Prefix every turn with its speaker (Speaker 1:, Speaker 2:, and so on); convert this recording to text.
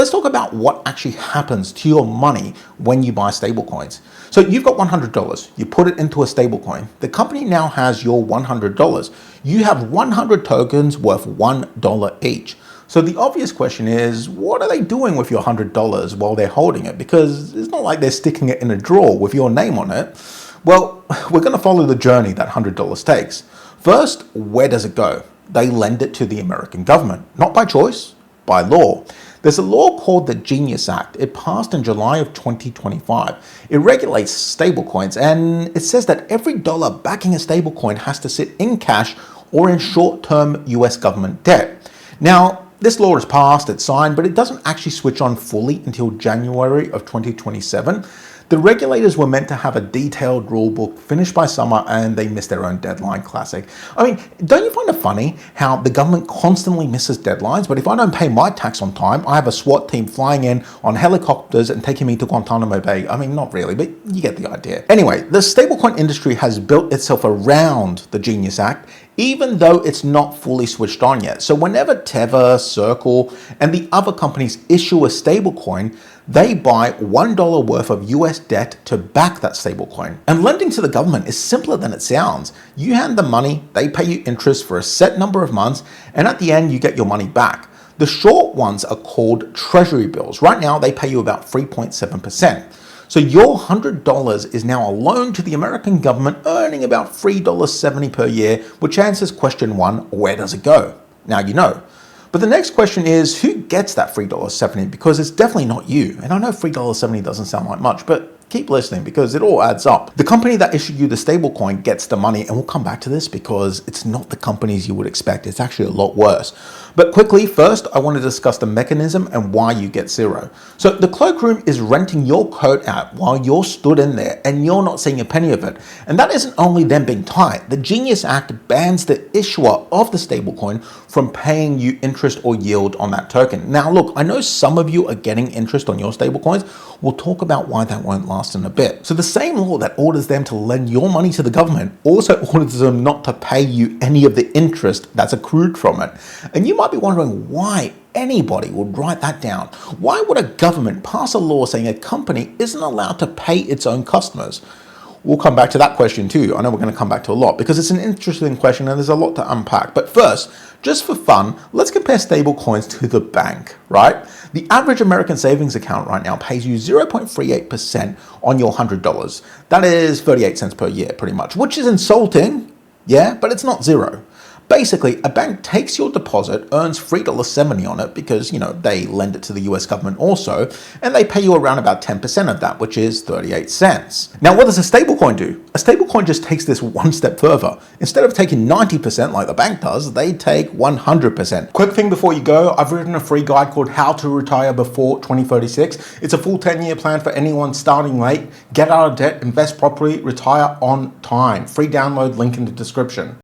Speaker 1: let's talk about what actually happens to your money when you buy stablecoins. So you've got $100, you put it into a stablecoin. The company now has your $100. You have 100 tokens worth $1 each. So the obvious question is, what are they doing with your $100 while they're holding it? Because it's not like they're sticking it in a drawer with your name on it. Well, we're going to follow the journey that $100 takes. First, where does it go? They lend it to the American government, not by choice, by law. There's a law called the Genius Act. It passed in July of 2025. It regulates stablecoins, and it says that every dollar backing a stablecoin has to sit in cash or in short-term US government debt. Now, this law is passed, it's signed, but it doesn't actually switch on fully until January of 2027. The regulators were meant to have a detailed rule book finished by summer, and they missed their own deadline. Classic. I mean, don't you find it funny how the government constantly misses deadlines? But if I don't pay my tax on time, I have a SWAT team flying in on helicopters and taking me to Guantanamo Bay. I mean, not really, but you get the idea. Anyway, the stablecoin industry has built itself around the Genius Act, even though it's not fully switched on yet. So whenever Tether, Circle, and the other companies issue a stablecoin, they buy $1 worth of US debt to back that stablecoin. And lending to the government is simpler than it sounds. You hand them money, they pay you interest for a set number of months, and at the end you get your money back. The short ones are called Treasury bills. Right now they pay you about 3.7%. So your $100 is now a loan to the American government, earning about $3.70 per year, which answers question one, where does it go? Now you know. But the next question is, who gets that $3.70? Because it's definitely not you. And I know $3.70 doesn't sound like much, but keep listening because it all adds up. The company that issued you the stablecoin gets the money, and we'll come back to this because it's not the companies you would expect. It's actually a lot worse. But quickly, first, I want to discuss the mechanism and why you get zero. So the cloakroom is renting your coat out while you're stood in there and you're not seeing a penny of it. And that isn't only them being tight. The Genius Act bans the issuer of the stablecoin from paying you interest or yield on that token. Now, look, I know some of you are getting interest on your stablecoins. We'll talk about why that won't last in a bit. So the same law that orders them to lend your money to the government also orders them not to pay you any of the interest that's accrued from it. And you might be wondering why anybody would write that down. Why would a government pass a law saying a company isn't allowed to pay its own customers? We'll come back to that question too. I know we're going to come back to a lot because it's an interesting question and there's a lot to unpack. But first, just for fun, let's compare stablecoins to the bank, right? The average American savings account right now pays you 0.38% on your $100. That is 38 cents per year pretty much, which is insulting, yeah, but it's not zero. Basically, a bank takes your deposit, earns $3.70 on it because, you know, they lend it to the US government also, and they pay you around about 10% of that, which is 38 cents. Now, what does a stablecoin do? A stablecoin just takes this one step further. Instead of taking 90% like the bank does, they take 100%. Quick thing before you go, I've written a free guide called How to Retire Before 2036. It's a full 10-year plan for anyone starting late. Get out of debt, invest properly, retire on time. Free download, link in the description.